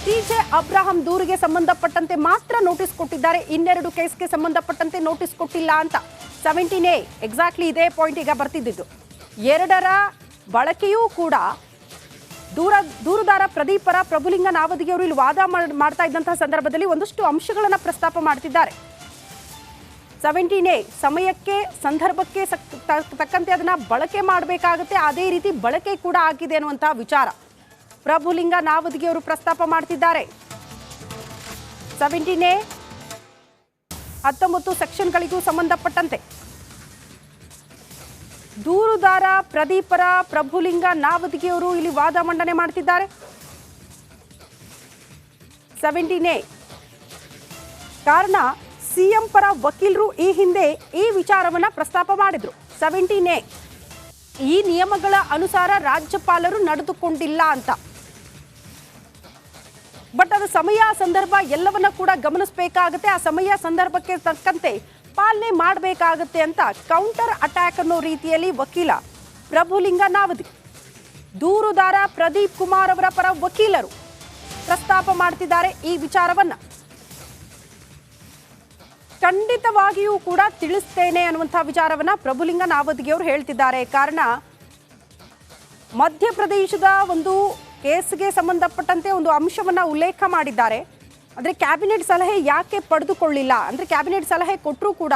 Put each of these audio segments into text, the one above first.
TJ Abraham ದೂರಿಗೆ ಸಂಬಂಧಪಟ್ಟಂತೆ ಮಾತ್ರ notice ಕೊಟ್ಟಿದ್ದಾರೆ, ಇನ್ನೆರಡು ಕೇಸ್ಗೆ ಸಂಬಂಧಪಟ್ಟಂತೆ ನೋಟಿಸ್ ಕೊಟ್ಟಿಲ್ಲ ಅಂತ. 17A ಎಕ್ಸಾಕ್ಟ್ಲಿ ಇದೇ ಪಾಯಿಂಟ್ ಈಗ ಬರ್ತಿದ್ದು. ಎರಡರ ಬಳಕೆಯೂ ಕೂಡ ದೂರುದಾರ ಪ್ರದೀಪರ ಪ್ರಭುಲಿಂಗ ನಾವದಿಗೆ ಅವರು ಇಲ್ಲಿ ವಾದ ಮಾಡ್ತಾ ಇದ್ದಂತಹ ಸಂದರ್ಭದಲ್ಲಿ ಒಂದಷ್ಟು ಅಂಶಗಳನ್ನು ಪ್ರಸ್ತಾಪ ಮಾಡ್ತಿದ್ದಾರೆ. 17A ಸಮಯಕ್ಕೆ ಸಂದರ್ಭಕ್ಕೆ ತಕ್ಕಂತೆ ಅದನ್ನ ಬಳಕೆ ಮಾಡಬೇಕಾಗುತ್ತೆ, ಅದೇ ರೀತಿ ಬಳಕೆ ಕೂಡ ಆಗಿದೆ ಅನ್ನುವಂತಹ ವಿಚಾರ ಪ್ರಭುಲಿಂಗ ನಾವದಿಗೆ ಅವರು ಪ್ರಸ್ತಾಪ ಮಾಡ್ತಿದ್ದಾರೆ. 17A 19 ಸೆಕ್ಷನ್ಗಳಿಗೂ ಸಂಬಂಧಪಟ್ಟಂತೆ ದೂರುದಾರ ಪ್ರದೀಪರ ಪ್ರಭುಲಿಂಗ ನಾವದಿಗೆ ಅವರು ಇಲ್ಲಿ ವಾದ ಮಂಡನೆ ಮಾಡ್ತಿದ್ದಾರೆ. 17A ಕಾರಣ ಸಿಎಂ ಪರ ವಕೀಲರು ಈ ಹಿಂದೆ ಈ ವಿಚಾರವನ್ನ ಪ್ರಸ್ತಾಪ ಮಾಡಿದ್ರು. 17A ಈ ನಿಯಮಗಳ ಅನುಸಾರ ರಾಜ್ಯಪಾಲರು ನಡೆದುಕೊಂಡಿಲ್ಲ ಅಂತ. ಬಟ್ ಅದು ಸಮಯ ಸಂದರ್ಭ ಎಲ್ಲವನ್ನ ಕೂಡ ಗಮನಿಸಬೇಕಾಗುತ್ತೆ, ಆ ಸಮಯ ಸಂದರ್ಭಕ್ಕೆ ತಕ್ಕಂತೆ ಪಾಲನೆ ಮಾಡಬೇಕಾಗುತ್ತೆ ಅಂತ ಕೌಂಟರ್ ಅಟ್ಯಾಕ್ ಅನ್ನೋ ರೀತಿಯಲ್ಲಿ ವಕೀಲ ಪ್ರಭುಲಿಂಗ ನಾವದಿ ದೂರುದಾರ ಪ್ರದೀಪ್ ಕುಮಾರ್ ಅವರ ಪರ ವಕೀಲರು ಪ್ರಸ್ತಾಪ ಮಾಡ್ತಿದ್ದಾರೆ. ಈ ವಿಚಾರವನ್ನ ಖಂಡಿತವಾಗಿಯೂ ಕೂಡ ತಿಳಿಸ್ತೇನೆ ಅನ್ನುವಂತಹ ವಿಚಾರವನ್ನ ಪ್ರಭುಲಿಂಗ ನಾವದಿಗೆ ಅವರು ಹೇಳ್ತಿದ್ದಾರೆ. ಕಾರಣ ಮಧ್ಯಪ್ರದೇಶದ ಒಂದು ಕೇಸ್ಗೆ ಸಂಬಂಧಪಟ್ಟಂತೆ ಒಂದು ಅಂಶವನ್ನ ಉಲ್ಲೇಖ ಮಾಡಿದ್ದಾರೆ. ಅಂದರೆ ಕ್ಯಾಬಿನೆಟ್ ಸಲಹೆ ಯಾಕೆ ಪಡೆದುಕೊಳ್ಳಿಲ್ಲ, ಅಂದರೆ ಕ್ಯಾಬಿನೆಟ್ ಸಲಹೆ ಕೊಟ್ಟರೂ ಕೂಡ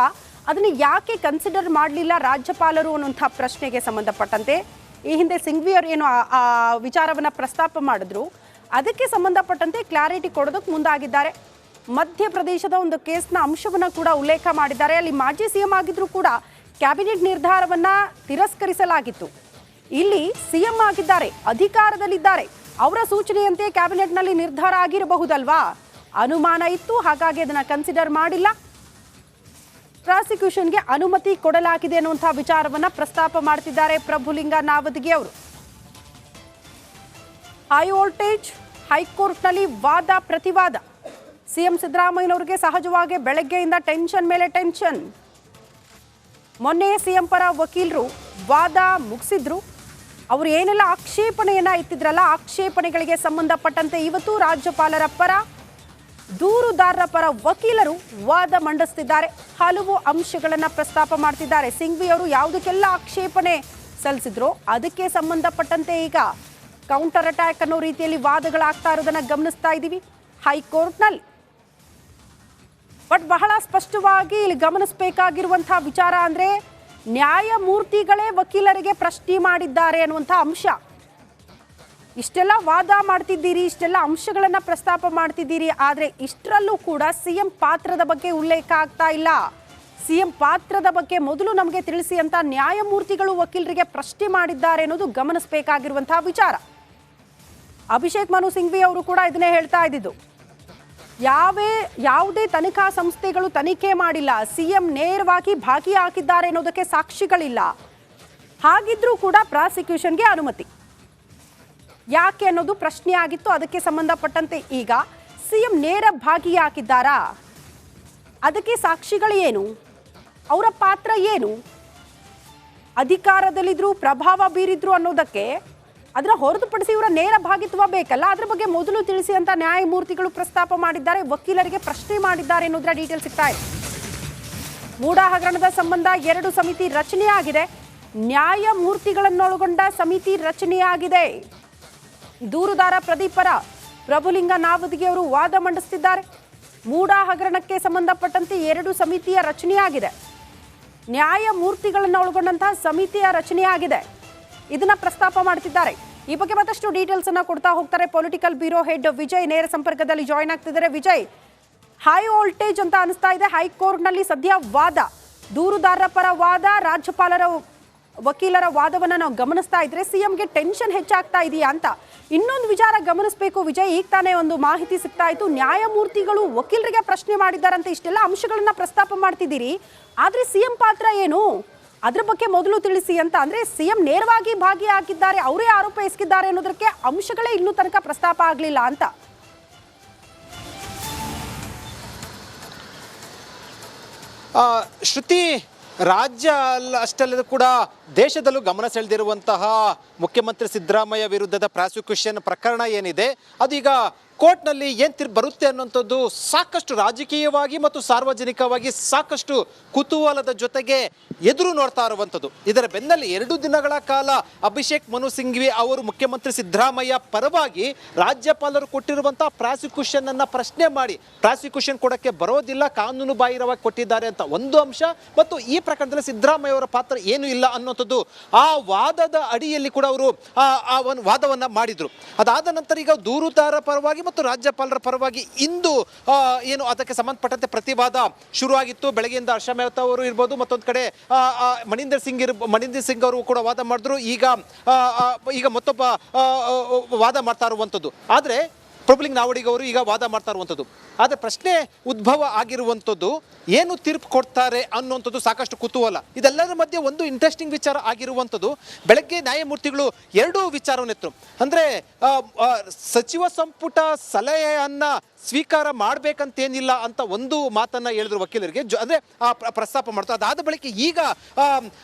ಅದನ್ನು ಯಾಕೆ ಕನ್ಸಿಡರ್ ಮಾಡಲಿಲ್ಲ ರಾಜ್ಯಪಾಲರು ಅನ್ನುವಂಥ ಪ್ರಶ್ನೆಗೆ ಸಂಬಂಧಪಟ್ಟಂತೆ ಈ ಹಿಂದೆ ಸಿಂಘ್ವಿ ಅವರು ಏನು ಆ ವಿಚಾರವನ್ನು ಪ್ರಸ್ತಾಪ ಮಾಡಿದ್ರು, ಅದಕ್ಕೆ ಸಂಬಂಧಪಟ್ಟಂತೆ ಕ್ಲಾರಿಟಿ ಕೊಡೋದಕ್ಕೆ ಮುಂದಾಗಿದ್ದಾರೆ. ಮಧ್ಯಪ್ರದೇಶದ ಒಂದು ಕೇಸ್ನ ಅಂಶವನ್ನು ಕೂಡ ಉಲ್ಲೇಖ ಮಾಡಿದ್ದಾರೆ. ಅಲ್ಲಿ ಮಾಜಿ ಸಿಎಂ ಆಗಿದ್ರೂ ಕೂಡ ಕ್ಯಾಬಿನೆಟ್ ನಿರ್ಧಾರವನ್ನು ತಿರಸ್ಕರಿಸಲಾಗಿತ್ತು. ಇಲ್ಲಿ ಸಿಎಂ ಆಗಿದ್ದಾರೆ, ಅಧಿಕಾರದಲ್ಲಿದ್ದಾರೆ, ಅವರ ಸೂಚನೆಯಂತೆ ಕ್ಯಾಬಿನೆಟ್ನಲ್ಲಿ ನಿರ್ಧಾರ ಆಗಿರಬಹುದಲ್ವಾ, ಅನುಮಾನ ಇತ್ತು, ಹಾಗಾಗಿ ಅದನ್ನು ಕನ್ಸಿಡರ್ ಮಾಡಿಲ್ಲ, ಪ್ರಾಸಿಕ್ಯೂಷನ್ಗೆ ಅನುಮತಿ ಕೊಡಲಾಗಿದೆ ಅನ್ನುವಂತಹ ವಿಚಾರವನ್ನ ಪ್ರಸ್ತಾಪ ಮಾಡ್ತಿದ್ದಾರೆ ಪ್ರಭುಲಿಂಗ ನಾವದಿಗೆ ಅವರು. ಹೈ ವೋಲ್ಟೇಜ್ ಹೈಕೋರ್ಟ್ನಲ್ಲಿ ವಾದ ಪ್ರತಿವಾದ. ಸಿಎಂ ಸಿದ್ದರಾಮಯ್ಯನವರಿಗೆ ಸಹಜವಾಗಿ ಬೆಳಗ್ಗೆಯಿಂದ ಟೆನ್ಷನ್ ಮೇಲೆ ಟೆನ್ಷನ್. ಮೊನ್ನೆ ಸಿಎಂ ಪರ ವಕೀಲರು ವಾದ ಮುಗಿಸಿದ್ರು. ಅವರು ಏನೆಲ್ಲ ಆಕ್ಷೇಪಣೆಯನ್ನ ಇತ್ತಿದ್ರಲ್ಲ, ಆಕ್ಷೇಪಣೆಗಳಿಗೆ ಸಂಬಂಧಪಟ್ಟಂತೆ ಇವತ್ತು ರಾಜ್ಯಪಾಲರ ಪರ ದೂರುದಾರರ ಪರ ವಕೀಲರು ವಾದ ಮಂಡಿಸ್ತಿದ್ದಾರೆ. ಹಲವು ಅಂಶಗಳನ್ನ ಪ್ರಸ್ತಾಪ ಮಾಡ್ತಿದ್ದಾರೆ. ಸಿಂಘ್ವಿ ಅವರು ಯಾವುದಕ್ಕೆಲ್ಲ ಆಕ್ಷೇಪಣೆ ಸಲ್ಲಿಸಿದ್ರು ಅದಕ್ಕೆ ಸಂಬಂಧಪಟ್ಟಂತೆ ಈಗ ಕೌಂಟರ್ ಅಟ್ಯಾಕ್ ಅನ್ನೋ ರೀತಿಯಲ್ಲಿ ವಾದಗಳಾಗ್ತಾ ಇರೋದನ್ನ ಗಮನಿಸ್ತಾ ಇದ್ದೀವಿ ಹೈಕೋರ್ಟ್ನಲ್ಲಿ. ಬಟ್ ಬಹಳ ಸ್ಪಷ್ಟವಾಗಿ ಇಲ್ಲಿ ಗಮನಿಸಬೇಕಾಗಿರುವಂತಹ ವಿಚಾರ ಅಂದ್ರೆ ನ್ಯಾಯಮೂರ್ತಿಗಳೇ ವಕೀಲರಿಗೆ ಪ್ರಶ್ನೆ ಮಾಡಿದ್ದಾರೆ ಅನ್ನುವಂಥ ಅಂಶ. ಇಷ್ಟೆಲ್ಲ ವಾದ ಮಾಡ್ತಿದ್ದೀರಿ, ಇಷ್ಟೆಲ್ಲ ಅಂಶಗಳನ್ನ ಪ್ರಸ್ತಾಪ ಮಾಡ್ತಿದ್ದೀರಿ, ಆದರೆ ಇಷ್ಟರಲ್ಲೂ ಕೂಡ ಸಿಎಂ ಪಾತ್ರದ ಬಗ್ಗೆ ಉಲ್ಲೇಖ ಆಗ್ತಾ ಇಲ್ಲ. ಸಿಎಂ ಪಾತ್ರದ ಬಗ್ಗೆ ಮೊದಲು ನಮಗೆ ತಿಳಿಸಿ ಅಂತ ನ್ಯಾಯಮೂರ್ತಿಗಳು ವಕೀಲರಿಗೆ ಪ್ರಶ್ನೆ ಮಾಡಿದ್ದಾರೆ ಅನ್ನೋದು ಗಮನಿಸಬೇಕಾಗಿರುವಂತಹ ವಿಚಾರ. ಅಭಿಷೇಕ್ ಮನು ಸಿಂಘ್ವಿ ಅವರು ಕೂಡ ಇದನ್ನೇ ಹೇಳ್ತಾ ಇದ್ದಿದ್ದು. ಯಾವುದೇ ತನಿಖಾ ಸಂಸ್ಥೆಗಳು ತನಿಖೆ ಮಾಡಿಲ್ಲ, ಸಿಎಂ ನೇರವಾಗಿ ಭಾಗಿಯಾಗಿದ್ದಾರೆ ಅನ್ನೋದಕ್ಕೆ ಸಾಕ್ಷಿಗಳಿಲ್ಲ, ಹಾಗಿದ್ರೂ ಕೂಡ ಪ್ರಾಸಿಕ್ಯೂಷನ್ಗೆ ಅನುಮತಿ ಯಾಕೆ ಅನ್ನೋದು ಪ್ರಶ್ನೆ ಆಗಿತ್ತು. ಅದಕ್ಕೆ ಸಂಬಂಧಪಟ್ಟಂತೆ ಈಗ ಸಿಎಂ ನೇರ ಭಾಗಿಯಾಗಿದ್ದಾರಾ, ಅದಕ್ಕೆ ಸಾಕ್ಷಿಗಳು ಏನು, ಅವರ ಪಾತ್ರ ಏನು, ಅಧಿಕಾರದಲ್ಲಿದ್ರು ಪ್ರಭಾವ ಬೀರಿದ್ರು ಅನ್ನೋದಕ್ಕೆ ಅದರ ಹೊರತುಪಡಿಸಿ ಇವರ ನೇರ ಭಾಗಿತ್ವ ಬೇಕಲ್ಲ, ಅದ್ರ ಬಗ್ಗೆ ಮೊದಲು ತಿಳಿಸಿ ಅಂತ ನ್ಯಾಯಮೂರ್ತಿಗಳು ಪ್ರಸ್ತಾಪ ಮಾಡಿದ್ದಾರೆ, ವಕೀಲರಿಗೆ ಪ್ರಶ್ನೆ ಮಾಡಿದ್ದಾರೆ ಅನ್ನೋದರ ಡೀಟೇಲ್ ಸಿಗ್ತಾ ಇದೆ. ಮೂಡಾ ಹಗರಣದ ಸಂಬಂಧ 2 ಸಮಿತಿ ರಚನೆಯಾಗಿದೆ, ನ್ಯಾಯಮೂರ್ತಿಗಳನ್ನೊಳಗೊಂಡ ಸಮಿತಿ ರಚನೆಯಾಗಿದೆ. ದೂರುದಾರ ಪ್ರದೀಪರ ಪ್ರಭುಲಿಂಗ ನಾವದಿಗೆ ಅವರು ವಾದ ಮಂಡಿಸುತ್ತಿದ್ದಾರೆ. ಮೂಡಾ ಹಗರಣಕ್ಕೆ ಸಂಬಂಧಪಟ್ಟಂತೆ 2 ಸಮಿತಿಯ ರಚನೆಯಾಗಿದೆ, ನ್ಯಾಯಮೂರ್ತಿಗಳನ್ನು ಒಳಗೊಂಡಂತಹ ಸಮಿತಿಯ ರಚನೆಯಾಗಿದೆ. ಇದನ್ನ ಪ್ರಸ್ತಾಪ ಮಾಡ್ತಿದ್ದಾರೆ. ಈ ಬಗ್ಗೆ ಮತ್ತಷ್ಟು ಡೀಟೇಲ್ಸ್ ಅನ್ನ ಕೊಡ್ತಾ ಹೋಗ್ತಾರೆ ಪೊಲಿಟಿಕಲ್ ಬ್ಯೂರೋ ಹೆಡ್ ವಿಜಯ್ ನೇರ ಸಂಪರ್ಕದಲ್ಲಿ ಜಾಯ್ನ್ ಆಗ್ತಿದ್ದಾರೆ. ವಿಜಯ್, ಹೈ ವೋಲ್ಟೇಜ್ ಅಂತ ಅನಿಸ್ತಾ ಇದೆ ಹೈಕೋರ್ಟ್ನಲ್ಲಿ ಸದ್ಯ ವಾದ, ದೂರುದಾರರ ಪರ ವಾದ, ರಾಜ್ಯಪಾಲರ ವಕೀಲರ ವಾದವನ್ನ ನಾವು ಗಮನಿಸ್ತಾ ಇದ್ರೆ ಸಿಎಂಗೆ ಟೆನ್ಷನ್ ಹೆಚ್ಚಾಗ್ತಾ ಇದೆಯಾ ಅಂತ. ಇನ್ನೊಂದು ವಿಚಾರ ಗಮನಿಸಬೇಕು ವಿಜಯ್, ಈಗ ತಾನೇ ಒಂದು ಮಾಹಿತಿ ಸಿಗ್ತಾ ಇತ್ತು, ನ್ಯಾಯಮೂರ್ತಿಗಳು ವಕೀಲರಿಗೆ ಪ್ರಶ್ನೆ ಮಾಡಿದ್ದಾರಂತೆ. ಇಷ್ಟೆಲ್ಲ ಅಂಶಗಳನ್ನ ಪ್ರಸ್ತಾಪ ಮಾಡ್ತಿದ್ದೀರಿ, ಆದ್ರೆ ಸಿಎಂ ಪಾತ್ರ ಏನು, ಅದ್ರ ಬಗ್ಗೆ ಮೊದಲು ತಿಳಿಸಿ ಅಂತ. ಅಂದ್ರೆ ಸಿಎಂ ನೇರವಾಗಿ ಭಾಗಿಯಾಗಿದ್ದಾರೆ, ಅವರೇ ಆರೋಪ ಎಸಗಿದ್ದಾರೆ ಅನ್ನೋದಕ್ಕೆ ಅಂಶಗಳೇ ಇನ್ನೂ ತನಕ ಪ್ರಸ್ತಾಪ ಆಗಲಿಲ್ಲ ಅಂತ. ಶ್ರುತಿ, ರಾಜ್ಯ ಅಷ್ಟಲ್ಲದೆ ಕೂಡ ದೇಶದಲ್ಲೂ ಗಮನ ಸೆಳೆದಿರುವಂತಹ ಮುಖ್ಯಮಂತ್ರಿ ಸಿದ್ದರಾಮಯ್ಯ ವಿರುದ್ಧದ ಪ್ರಾಸಿಕ್ಯೂಷನ್ ಪ್ರಕರಣ ಏನಿದೆ ಅದು ಈಗ ಕೋರ್ಟ್ನಲ್ಲಿ ಏನು ತೀರ್ಪು ಬರುತ್ತೆ ಅನ್ನುವಂಥದ್ದು ಸಾಕಷ್ಟು ರಾಜಕೀಯವಾಗಿ ಮತ್ತು ಸಾರ್ವಜನಿಕವಾಗಿ ಸಾಕಷ್ಟು ಕುತೂಹಲದ ಜೊತೆಗೆ ಎದುರು ನೋಡ್ತಾ ಇರುವಂಥದ್ದು. ಇದರ ಬೆನ್ನಲ್ಲಿ 2 ದಿನಗಳ ಕಾಲ ಅಭಿಷೇಕ್ ಮನು ಸಿಂಘ್ವಿ ಅವರು ಮುಖ್ಯಮಂತ್ರಿ ಸಿದ್ದರಾಮಯ್ಯ ಪರವಾಗಿ ರಾಜ್ಯಪಾಲರು ಕೊಟ್ಟಿರುವಂತಹ ಪ್ರಾಸಿಕ್ಯೂಷನ್ ಅನ್ನ ಪ್ರಶ್ನೆ ಮಾಡಿ ಪ್ರಾಸಿಕ್ಯೂಷನ್ ಕೊಡಕ್ಕೆ ಬರೋದಿಲ್ಲ, ಕಾನೂನು ಬಾಹಿರವಾಗಿ ಕೊಟ್ಟಿದ್ದಾರೆ ಅಂತ ಒಂದು ಅಂಶ, ಮತ್ತು ಈ ಪ್ರಕರಣದಲ್ಲಿ ಸಿದ್ದರಾಮಯ್ಯ ಅವರ ಪಾತ್ರ ಏನು ಇಲ್ಲ ಅನ್ನುವಂಥದ್ದು ಆ ವಾದದ ಅಡಿಯಲ್ಲಿ ಕೂಡ ಅವರು ಆ ಒಂದು ವಾದವನ್ನ ಮಾಡಿದ್ರು. ಅದಾದ ನಂತರ ಈಗ ದೂರುದಾರರ ಪರವಾಗಿ ಮತ್ತು ರಾಜ್ಯಪಾಲರ ಪರವಾಗಿ ಇಂದು ಏನು ಅದಕ್ಕೆ ಸಂಬಂಧಪಟ್ಟಂತೆ ಪ್ರತಿವಾದ ಶುರುವಾಗಿತ್ತು. ಬೆಳಗ್ಗೆಯಿಂದ ಹರ್ಷ ಮೆಹ್ತಾ ಅವರು ಇರ್ಬೋದು, ಮತ್ತೊಂದು ಕಡೆ ಮಣಿಂದರ್ ಸಿಂಗ್ ಅವರು ಕೂಡ ವಾದ ಮಾಡಿದ್ರು. ಈಗ ಮತ್ತೊಬ್ಬ ವಾದ ಮಾಡ್ತಾ ಇರುವಂಥದ್ದು. ಆದರೆ ಪ್ರಭುಲಿಂಗ ನಾವಡಿಗ ಅವರು ಈಗ ವಾದ ಮಾಡ್ತಾ ಇರುವಂಥದ್ದು. ಆದರೆ ಪ್ರಶ್ನೆ ಉದ್ಭವ ಆಗಿರುವಂಥದ್ದು ಏನು ತೀರ್ಪು ಕೊಡ್ತಾರೆ ಅನ್ನುವಂಥದ್ದು ಸಾಕಷ್ಟು ಕುತೂಹಲ. ಇದೆಲ್ಲರ ಮಧ್ಯೆ ಒಂದು ಇಂಟ್ರೆಸ್ಟಿಂಗ್ ವಿಚಾರ ಆಗಿರುವಂಥದ್ದು, ಬೆಳಗ್ಗೆ ನ್ಯಾಯಮೂರ್ತಿಗಳು 2 ವಿಚಾರವನ್ನೆತ್ತರು. ಅಂದರೆ ಸಚಿವ ಸಂಪುಟ ಸಲಹೆಯನ್ನ ಸ್ವೀಕಾರ ಮಾಡಬೇಕಂತೇನಿಲ್ಲ ಅಂತ ಒಂದು ಮಾತನ್ನ ಹೇಳಿದ್ರು ವಕೀಲರಿಗೆ, ಅಂದರೆ ಪ್ರಸ್ತಾಪ ಮಾಡ್ತಾರೆ. ಅದಾದ ಬಳಿಕ ಈಗ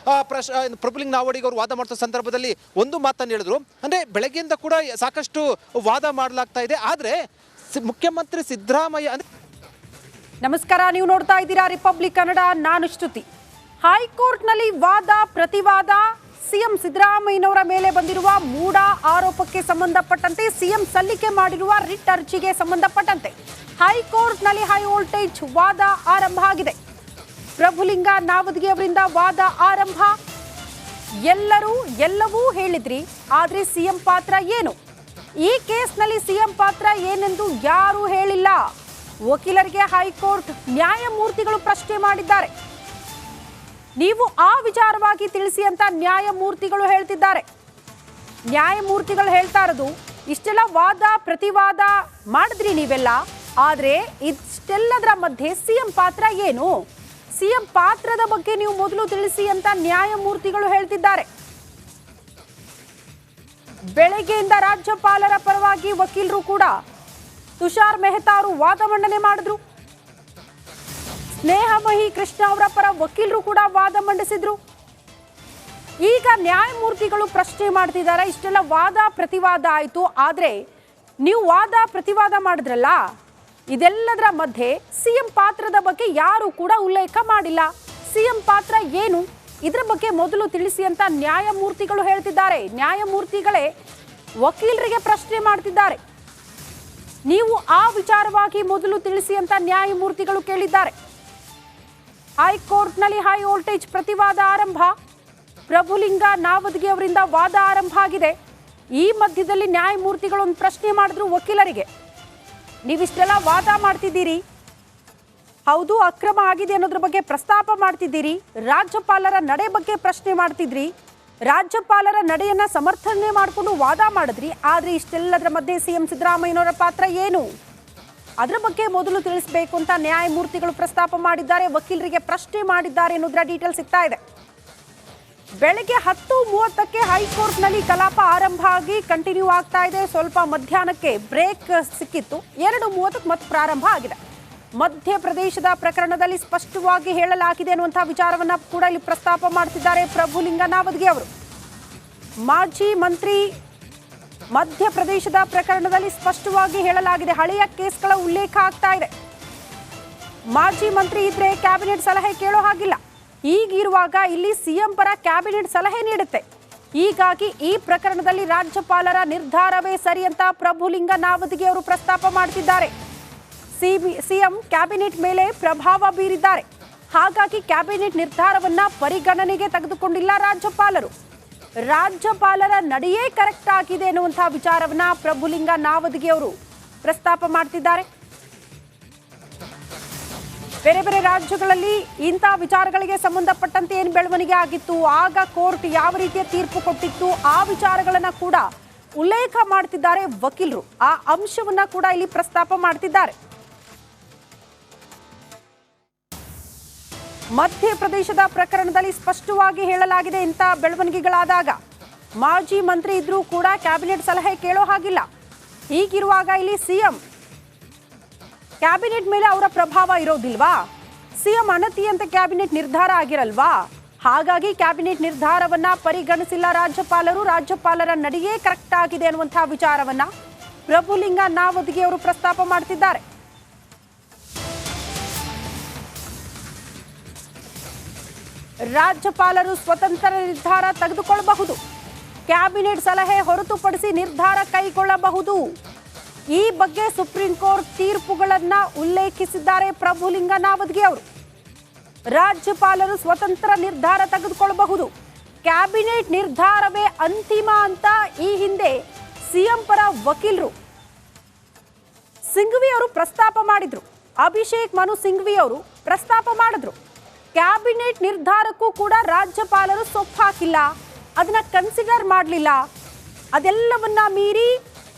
ಪ್ರಭುಲಿಂಗ ನಾವಡಿಗ ಅವರು ವಾದ ಮಾಡ್ತಾ ಸಂದರ್ಭದಲ್ಲಿ ಒಂದು ಮಾತನ್ನು ಹೇಳಿದ್ರು. ಅಂದರೆ ಬೆಳಗ್ಗೆಯಿಂದ ಕೂಡ ಸಾಕಷ್ಟು ವಾದ ಮಾಡಲಾಗ್ತಾ ಇದೆ. ಆದರೆ ಮುಖ್ಯಮಂತ್ರಿ ಸಿದ್ದರಾಮಯ್ಯ ನಮಸ್ಕಾರ, ನೀವು ನೋಡ್ತಾ ಇದ್ದೀರಾ ರಿಪಬ್ಲಿಕ್ ಕನ್ನಡ, ನಾನು ಶ್ರುತಿ. ಹೈಕೋರ್ಟ್ನಲ್ಲಿ ವಾದ ಪ್ರತಿವಾದ, ಸಿಎಂ ಸಿದ್ದರಾಮಯ್ಯನವರ ಮೇಲೆ ಬಂದಿರುವ ಮೂಢ ಆರೋಪಕ್ಕೆ ಸಂಬಂಧಪಟ್ಟಂತೆ ಸಿಎಂ ಸಲ್ಲಿಕೆ ಮಾಡಿರುವ ರಿಟ್ ಅರ್ಜಿಗೆ ಸಂಬಂಧಪಟ್ಟಂತೆ ಹೈಕೋರ್ಟ್ನಲ್ಲಿ ಹೈ ವೋಲ್ಟೇಜ್ ವಾದ ಆರಂಭ ಆಗಿದೆ. ಪ್ರಭುಲಿಂಗ ನಾವದಗಿ ಅವರಿಂದ ವಾದ ಆರಂಭ. ಎಲ್ಲವೂ ಹೇಳಿದ್ರಿ, ಆದ್ರೆ ಸಿಎಂ ಪಾತ್ರ ಏನು? ಈ ಕೇಸ್ನಲ್ಲಿ ಸಿಎಂ ಪಾತ್ರ ಏನೆಂದು ಯಾರೂ ಹೇಳಿಲ್ಲ. ವಕೀಲರಿಗೆ ಹೈಕೋರ್ಟ್ ನ್ಯಾಯಮೂರ್ತಿಗಳು ಪ್ರಶ್ನೆ ಮಾಡಿದ್ದಾರೆ. ನೀವು ಆ ವಿಚಾರವಾಗಿ ತಿಳಿಸಿ ಅಂತ ನ್ಯಾಯಮೂರ್ತಿಗಳು ಹೇಳ್ತಿದ್ದಾರೆ. ನ್ಯಾಯಮೂರ್ತಿಗಳು ಹೇಳ್ತಾ ಇರೋದು, ಇಷ್ಟೆಲ್ಲ ವಾದ ಪ್ರತಿವಾದ ಮಾಡಿದ್ರಿ ನೀವೆಲ್ಲ, ಆದ್ರೆ ಇಷ್ಟೆಲ್ಲದರ ಮಧ್ಯೆ ಸಿಎಂ ಪಾತ್ರ ಏನು? ಸಿಎಂ ಪಾತ್ರದ ಬಗ್ಗೆ ನೀವು ಮೊದಲು ತಿಳಿಸಿ ಅಂತ ನ್ಯಾಯಮೂರ್ತಿಗಳು ಹೇಳ್ತಿದ್ದಾರೆ. ಬೆಳಗ್ಗೆಯಿಂದ ರಾಜ್ಯಪಾಲರ ಪರವಾಗಿ ವಕೀಲರು ಕೂಡ ತುಷಾರ್ ಮೆಹ್ತಾ ಅವರು ವಾದ ಮಂಡನೆ ಮಾಡಿದ್ರು. ಸ್ನೇಹಮಹಿ ಕೃಷ್ಣ ಅವರ ಪರ ವಕೀಲರು ಕೂಡ ವಾದ ಮಂಡಿಸಿದ್ರು. ಈಗ ನ್ಯಾಯಮೂರ್ತಿಗಳು ಪ್ರಶ್ನೆ ಮಾಡ್ತಿದ್ದಾರೆ, ಇಷ್ಟೆಲ್ಲ ವಾದ ಪ್ರತಿವಾದ ಆಯಿತು, ಆದ್ರೆ ನೀವು ವಾದ ಪ್ರತಿವಾದ ಮಾಡಿದ್ರಲ್ಲ, ಇದೆಲ್ಲದರ ಮಧ್ಯೆ ಸಿಎಂ ಪಾತ್ರದ ಬಗ್ಗೆ ಯಾರು ಕೂಡ ಉಲ್ಲೇಖ ಮಾಡಿಲ್ಲ. ಸಿಎಂ ಪಾತ್ರ ಏನು, ಇದರ ಬಗ್ಗೆ ಮೊದಲು ತಿಳಿಸಿ ಅಂತ ನ್ಯಾಯಮೂರ್ತಿಗಳು ಹೇಳ್ತಿದ್ದಾರೆ. ನ್ಯಾಯಮೂರ್ತಿಗಳೇ ವಕೀಲರಿಗೆ ಪ್ರಶ್ನೆ ಮಾಡ್ತಿದ್ದಾರೆ. ನೀವು ಆ ವಿಚಾರವಾಗಿ ಮೊದಲು ತಿಳಿಸಿ ಅಂತ ನ್ಯಾಯಮೂರ್ತಿಗಳು ಕೇಳಿದ್ದಾರೆ. ಹೈಕೋರ್ಟ್ನಲ್ಲಿ ಹೈ ವೋಲ್ಟೇಜ್ ಪ್ರತಿವಾದ ಆರಂಭ. ಪ್ರಭುಲಿಂಗ ನಾವದಗಿ ಅವರಿಂದ ವಾದ ಆರಂಭ ಆಗಿದೆ. ಈ ಮಧ್ಯದಲ್ಲಿ ನ್ಯಾಯಮೂರ್ತಿಗಳು ಒಂದು ಪ್ರಶ್ನೆ ಮಾಡಿದ್ರು ವಕೀಲರಿಗೆ. ನೀವಿಷ್ಟೆಲ್ಲ ವಾದ ಮಾಡ್ತಿದ್ದೀರಿ, ಹೌದು ಅಕ್ರಮ ಆಗಿದೆ ಅನ್ನೋದ್ರ ಬಗ್ಗೆ ಪ್ರಸ್ತಾಪ ಮಾಡ್ತಿದ್ದೀರಿ, ರಾಜ್ಯಪಾಲರ ನಡೆ ಬಗ್ಗೆ ಪ್ರಶ್ನೆ ಮಾಡ್ತಿದ್ರಿ, ರಾಜ್ಯಪಾಲರ ನಡೆಯನ್ನ ಸಮರ್ಥನೆ ಮಾಡಿಕೊಂಡು ವಾದ ಮಾಡಿದ್ರಿ, ಆದ್ರೆ ಇಷ್ಟೆಲ್ಲದರ ಮಧ್ಯೆ ಸಿಎಂ ಸಿದ್ದರಾಮಯ್ಯನವರ ಪಾತ್ರ ಏನು, ಅದರ ಬಗ್ಗೆ ಮೊದಲು ತಿಳಿಸಬೇಕು ಅಂತ ನ್ಯಾಯಮೂರ್ತಿಗಳು ಪ್ರಸ್ತಾಪ ಮಾಡಿದ್ದಾರೆ. ವಕೀಲರಿಗೆ ಪ್ರಶ್ನೆ ಮಾಡಿದ್ದಾರೆ ಅನ್ನೋದರ ಡೀಟೇಲ್ ಸಿಗ್ತಾ ಇದೆ. ಬೆಳಗ್ಗೆ 10:30ಕ್ಕೆ ಹೈಕೋರ್ಟ್ನಲ್ಲಿ ಕಲಾಪ ಆರಂಭ ಆಗಿ ಕಂಟಿನ್ಯೂ ಆಗ್ತಾ ಇದೆ. ಸ್ವಲ್ಪ ಮಧ್ಯಾಹ್ನಕ್ಕೆ ಬ್ರೇಕ್ ಸಿಕ್ಕಿತ್ತು. 2:30ಕ್ಕೆ ಮತ್ತೆ ಪ್ರಾರಂಭ ಆಗಿದೆ. ಮಧ್ಯಪ್ರದೇಶದ ಪ್ರಕರಣದಲ್ಲಿ ಸ್ಪಷ್ಟವಾಗಿ ಹೇಳಲಾಗಿದೆ ಅನ್ನುವಂತಹ ವಿಚಾರವನ್ನ ಕೂಡ ಇಲ್ಲಿ ಪ್ರಸ್ತಾಪ ಮಾಡ್ತಿದ್ದಾರೆ ಪ್ರಭುಲಿಂಗ ನಾವದಗಿ ಅವರು. ಮಾಜಿ ಮಂತ್ರಿ, ಮಧ್ಯಪ್ರದೇಶದ ಪ್ರಕರಣದಲ್ಲಿ ಸ್ಪಷ್ಟವಾಗಿ ಹೇಳಲಾಗಿದೆ, ಹಳೆಯ ಕೇಸ್ಗಳ ಉಲ್ಲೇಖ ಆಗ್ತಾ ಇದೆ. ಮಾಜಿ ಮಂತ್ರಿ ಇದ್ರೆ ಕ್ಯಾಬಿನೆಟ್ ಸಲಹೆ ಕೇಳೋ ಹಾಗಿಲ್ಲ. ಈಗಿರುವಾಗ ಇಲ್ಲಿ ಸಿಎಂ ಪರ ಕ್ಯಾಬಿನೆಟ್ ಸಲಹೆ ನೀಡುತ್ತೆ. ಹೀಗಾಗಿ ಈ ಪ್ರಕರಣದಲ್ಲಿ ರಾಜ್ಯಪಾಲರ ನಿರ್ಧಾರವೇ ಸರಿ ಅಂತ ಪ್ರಭುಲಿಂಗ ನಾವದಗಿ ಅವರು ಪ್ರಸ್ತಾಪ ಮಾಡ್ತಿದ್ದಾರೆ. ಸಿಎಂ ಕ್ಯಾಬಿನೆಟ್ ಮೇಲೆ ಪ್ರಭಾವ ಬೀರಿದ್ದಾರೆ. ಹಾಗಾಗಿ ಕ್ಯಾಬಿನೆಟ್ ನಿರ್ಧಾರವನ್ನ ಪರಿಗಣನೆಗೆ ತೆಗೆದುಕೊಂಡಿಲ್ಲ ರಾಜ್ಯಪಾಲರು. ರಾಜ್ಯಪಾಲರ ನಡೆಯೇ ಕರೆಕ್ಟ್ ಆಗಿದೆ ಎನ್ನುವಂತಹ ವಿಚಾರವನ್ನ ಪ್ರಭುಲಿಂಗ ನಾವದಗಿ ಅವರು ಪ್ರಸ್ತಾಪ ಮಾಡ್ತಿದ್ದಾರೆ. ಬೇರೆ ಬೇರೆ ರಾಜ್ಯಗಳಲ್ಲಿ ಇಂತಹ ವಿಚಾರಗಳಿಗೆ ಸಂಬಂಧಪಟ್ಟಂತೆ ಏನು ಬೆಳವಣಿಗೆ ಆಗಿತ್ತು, ಆಗ ಕೋರ್ಟ್ ಯಾವ ರೀತಿಯ ತೀರ್ಪು ಕೊಟ್ಟಿತ್ತು, ಆ ವಿಚಾರಗಳನ್ನ ಕೂಡ ಉಲ್ಲೇಖ ಮಾಡ್ತಿದ್ದಾರೆ ವಕೀಲರು. ಆ ಅಂಶವನ್ನ ಕೂಡ ಇಲ್ಲಿ ಪ್ರಸ್ತಾಪ ಮಾಡ್ತಿದ್ದಾರೆ. ಮಧ್ಯಪ್ರದೇಶದ ಪ್ರಕರಣದಲ್ಲಿ ಸ್ಪಷ್ಟವಾಗಿ ಹೇಳಲಾಗಿದೆ, ಇಂಥ ಬೆಳವಣಿಗೆಗಳಾದಾಗ ಮಾಜಿ ಮಂತ್ರಿ ಇದ್ರೂ ಕೂಡ ಕ್ಯಾಬಿನೆಟ್ ಸಲಹೆ ಕೇಳೋ ಹಾಗಿಲ್ಲ. ಹೀಗಿರುವಾಗ ಇಲ್ಲಿ ಸಿಎಂ ಕ್ಯಾಬಿನೆಟ್ ಮೇಲೆ ಅವರ ಪ್ರಭಾವ ಇರೋದಿಲ್ವಾ? ಸಿಎಂ ಅನತಿ ಅಂತ ಕ್ಯಾಬಿನೆಟ್ ನಿರ್ಧಾರ ಆಗಿರಲ್ವಾ? ಹಾಗಾಗಿ ಕ್ಯಾಬಿನೆಟ್ ನಿರ್ಧಾರವನ್ನ ಪರಿಗಣಿಸಿಲ್ಲ ರಾಜ್ಯಪಾಲರು. ರಾಜ್ಯಪಾಲರ ನಡೆಯೇ ಕರೆಕ್ಟ್ ಆಗಿದೆ ಅನ್ನುವಂತಹ ವಿಚಾರವನ್ನ ಪ್ರಭುಲಿಂಗ ನಾವದಗಿ ಅವರು ಪ್ರಸ್ತಾಪ ಮಾಡ್ತಿದ್ದಾರೆ. ರಾಜ್ಯಪಾಲರು ಸ್ವತಂತ್ರ ನಿರ್ಧಾರ ತೆಗೆದುಕೊಳ್ಳಬಹುದು. ಕ್ಯಾಬಿನೆಟ್ ಸಲಹೆ ಹೊರತುಪಡಿಸಿ ನಿರ್ಧಾರ ಕೈಗೊಳ್ಳಬಹುದು. ಈ ಬಗ್ಗೆ ಸುಪ್ರೀಂ ಕೋರ್ಟ್ ತೀರ್ಪುಗಳನ್ನ ಉಲ್ಲೇಖಿಸಿದ್ದಾರೆ ಪ್ರಭುಲಿಂಗ ನಾವದಗಿ ಅವರು. ರಾಜ್ಯಪಾಲರು ಸ್ವತಂತ್ರ ನಿರ್ಧಾರ ತೆಗೆದುಕೊಳ್ಳಬಹುದು. ಕ್ಯಾಬಿನೆಟ್ ನಿರ್ಧಾರವೇ ಅಂತಿಮ ಅಂತ ಈ ಹಿಂದೆ ಸಿಎಂ ಪರ ವಕೀಲರು ಸಿಂಘವಿ ಅವರು ಪ್ರಸ್ತಾಪ ಮಾಡಿದ್ರು. ಅಭಿಷೇಕ್ ಮನು ಸಿಂಘವಿ ಅವರು ಪ್ರಸ್ತಾಪ ಮಾಡಿದ್ರು. ಕ್ಯಾಬಿನೆಟ್ ನಿರ್ಧಾರಕ್ಕೂ ಕೂಡ ರಾಜ್ಯಪಾಲರು ಸೊಪ್ಪು ಹಾಕಿಲ್ಲ, ಅದನ್ನ ಕನ್ಸಿಡರ್ ಮಾಡಲಿಲ್ಲ. ಅದೆಲ್ಲವನ್ನ ಮೀರಿ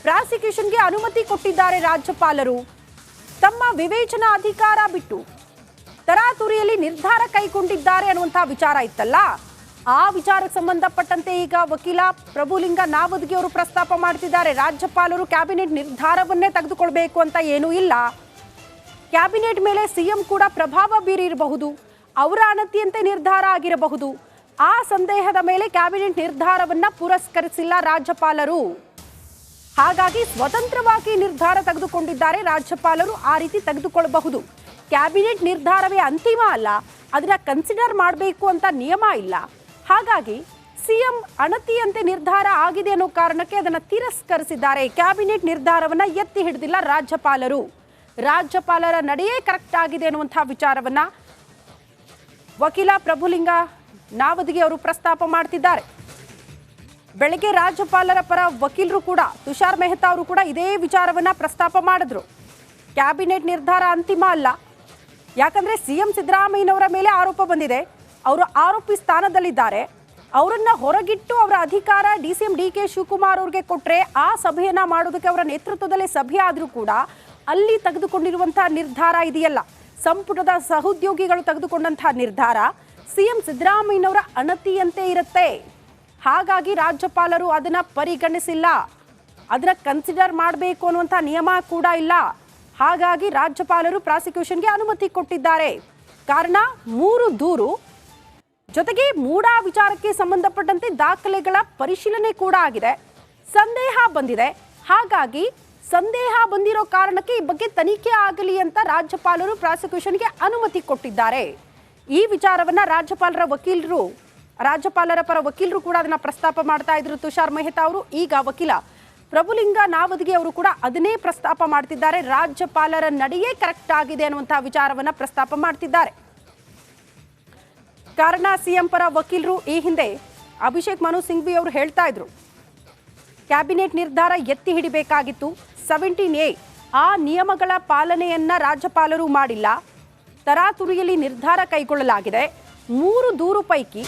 ಪ್ರಾಸಿಕ್ಯೂಷನ್ಗೆ ಅನುಮತಿ ಕೊಟ್ಟಿದ್ದಾರೆ ರಾಜ್ಯಪಾಲರು. ತಮ್ಮ ವಿವೇಚನಾ ಅಧಿಕಾರ ಬಿಟ್ಟು ತರಾತುರಿಯಲ್ಲಿ ನಿರ್ಧಾರ ಕೈಗೊಂಡಿದ್ದಾರೆ ಅನ್ನುವಂತಹ ವಿಚಾರ ಇತ್ತಲ್ಲ, ಆ ವಿಚಾರಕ್ಕೆ ಸಂಬಂಧಪಟ್ಟಂತೆ ಈಗ ವಕೀಲ ಪ್ರಭುಲಿಂಗ ನಾವದಗಿ ಅವರು ಪ್ರಸ್ತಾಪ ಮಾಡ್ತಿದ್ದಾರೆ. ರಾಜ್ಯಪಾಲರು ಕ್ಯಾಬಿನೆಟ್ ನಿರ್ಧಾರವನ್ನೇ ತೆಗೆದುಕೊಳ್ಬೇಕು ಅಂತ ಏನೂ ಇಲ್ಲ. ಕ್ಯಾಬಿನೆಟ್ ಮೇಲೆ ಸಿಎಂ ಕೂಡ ಪ್ರಭಾವ ಬೀರಿರಬಹುದು, ಅವರ ಅಣತಿಯಂತೆ ನಿರ್ಧಾರ ಆಗಿರಬಹುದು. ಆ ಸಂದೇಹದ ಮೇಲೆ ಕ್ಯಾಬಿನೆಟ್ ನಿರ್ಧಾರವನ್ನ ಪುರಸ್ಕರಿಸಿಲ್ಲ ರಾಜ್ಯಪಾಲರು. ಹಾಗಾಗಿ ಸ್ವತಂತ್ರವಾಗಿ ನಿರ್ಧಾರ ತೆಗೆದುಕೊಂಡಿದ್ದಾರೆ ರಾಜ್ಯಪಾಲರು. ಆ ರೀತಿ ತೆಗೆದುಕೊಳ್ಳಬಹುದು. ಕ್ಯಾಬಿನೆಟ್ ನಿರ್ಧಾರವೇ ಅಂತಿಮ ಅಲ್ಲ, ಅದನ್ನ ಕನ್ಸಿಡರ್ ಮಾಡಬೇಕು ಅಂತ ನಿಯಮ ಇಲ್ಲ. ಹಾಗಾಗಿ ಸಿಎಂ ಅಣತಿಯಂತೆ ನಿರ್ಧಾರ ಆಗಿದೆ ಅನ್ನೋ ಕಾರಣಕ್ಕೆ ಅದನ್ನು ತಿರಸ್ಕರಿಸಿದ್ದಾರೆ. ಕ್ಯಾಬಿನೆಟ್ ನಿರ್ಧಾರವನ್ನ ಎತ್ತಿ ಹಿಡಿದಿಲ್ಲ ರಾಜ್ಯಪಾಲರು. ರಾಜ್ಯಪಾಲರ ನಡೆಯೇ ಕರೆಕ್ಟ್ ಆಗಿದೆ ಅನ್ನುವಂತಹ ವಿಚಾರವನ್ನ ವಕೀಲ ಪ್ರಭುಲಿಂಗ ನಾವದಗಿ ಅವರು ಪ್ರಸ್ತಾಪ ಮಾಡ್ತಿದ್ದಾರೆ. ಬೆಳಗ್ಗೆ ರಾಜ್ಯಪಾಲರ ಪರ ವಕೀಲರು ಕೂಡ ತುಷಾರ್ ಮೆಹ್ತಾ ಅವರು ಕೂಡ ಇದೇ ವಿಚಾರವನ್ನ ಪ್ರಸ್ತಾಪ ಮಾಡಿದ್ರು. ಕ್ಯಾಬಿನೆಟ್ ನಿರ್ಧಾರ ಅಂತಿಮ ಅಲ್ಲ, ಯಾಕಂದ್ರೆ ಸಿಎಂ ಸಿದ್ದರಾಮಯ್ಯನವರ ಮೇಲೆ ಆರೋಪ ಬಂದಿದೆ, ಅವರು ಆರೋಪಿ ಸ್ಥಾನದಲ್ಲಿದ್ದಾರೆ. ಅವರನ್ನ ಹೊರಗಿಟ್ಟು ಅವರ ಅಧಿಕಾರ ಡಿಸಿಎಂ ಡಿಕೆ ಶಿವಕುಮಾರ್ ಅವ್ರಿಗೆ ಕೊಟ್ರೆ ಆ ಸಭೆಯನ್ನ ಮಾಡೋದಕ್ಕೆ ಅವರ ನೇತೃತ್ವದಲ್ಲೇ ಸಭೆ ಆದರೂ ಕೂಡ ಅಲ್ಲಿ ತೆಗೆದುಕೊಂಡಿರುವಂತಹ ನಿರ್ಧಾರ ಇದೆಯಲ್ಲ, ಸಂಪುಟದ ಸಹೋದ್ಯೋಗಿಗಳು ತೆಗೆದುಕೊಂಡಂತಹ ನಿರ್ಧಾರ ಸಿಎಂ ಸಿದ್ದರಾಮಯ್ಯನವರ ಅಣತಿಯಂತೆ ಇರುತ್ತೆ. ಹಾಗಾಗಿ ರಾಜ್ಯಪಾಲರು ಅದನ್ನ ಪರಿಗಣಿಸಿಲ್ಲ, ಅದನ್ನ ಕನ್ಸಿಡರ್ ಮಾಡಬೇಕು ಅನ್ನುವಂಥ ನಿಯಮ ಕೂಡ ಇಲ್ಲ. ಹಾಗಾಗಿ ರಾಜ್ಯಪಾಲರು ಪ್ರಾಸಿಕ್ಯೂಷನ್ಗೆ ಅನುಮತಿ ಕೊಟ್ಟಿದ್ದಾರೆ. ಕಾರಣ 3 ದೂರು ಜೊತೆಗೆ ಮೂಡಾ ವಿಚಾರಕ್ಕೆ ಸಂಬಂಧಪಟ್ಟಂತೆ ದಾಖಲೆಗಳ ಪರಿಶೀಲನೆ ಕೂಡ ಆಗಿದೆ. ಸಂದೇಹ ಬಂದಿದೆ. ಹಾಗಾಗಿ ಸಂದೇಹ ಬಂದಿರೋ ಕಾರಣಕ್ಕೆ ಈ ಬಗ್ಗೆ ತನಿಖೆ ಆಗಲಿ ಅಂತ ರಾಜ್ಯಪಾಲರು ಪ್ರಾಸಿಕ್ಯೂಷನ್ಗೆ ಅನುಮತಿ ಕೊಟ್ಟಿದ್ದಾರೆ. ಈ ವಿಚಾರವನ್ನ ರಾಜ್ಯಪಾಲರ ಪರ ವಕೀಲರು ಕೂಡ ಅದನ್ನ ಪ್ರಸ್ತಾಪ ಮಾಡ್ತಾ ಇದ್ರು ತುಷಾರ್ ಮೆಹ್ತಾ ಅವರು. ಈಗ ವಕೀಲ ಪ್ರಭುಲಿಂಗ ನಾವದಗಿ ಅವರು ಕೂಡ ಅದನ್ನೇ ಪ್ರಸ್ತಾಪ ಮಾಡ್ತಿದ್ದಾರೆ. ರಾಜ್ಯಪಾಲರ ನಡೆಯೇ ಕರೆಕ್ಟ್ ಆಗಿದೆ ಅನ್ನುವಂತಹ ವಿಚಾರವನ್ನ ಪ್ರಸ್ತಾಪ ಮಾಡ್ತಿದ್ದಾರೆ. ಕಾರಣ ಸಿಎಂ ಪರ ವಕೀಲರು ಈ ಹಿಂದೆ ಅಭಿಷೇಕ್ ಮನು ಸಿಂಘವಿ ಅವರು ಹೇಳ್ತಾ ಇದ್ರು, ಕ್ಯಾಬಿನೆಟ್ ನಿರ್ಧಾರ ಎತ್ತಿ ಹಿಡಿಬೇಕಾಗಿತ್ತು. 17A ಆ ನಿಯಮಗಳ ಪಾಲನೆಯನ್ನ ರಾಜ್ಯಪಾಲರು ಮಾಡಿಲ್ಲ. ತರಾತುರಿಯಲ್ಲಿ ನಿರ್ಧಾರ ಕೈಗೊಳ್ಳಲಾಗಿದೆ. 3 ದೂರು ಪೈಕಿ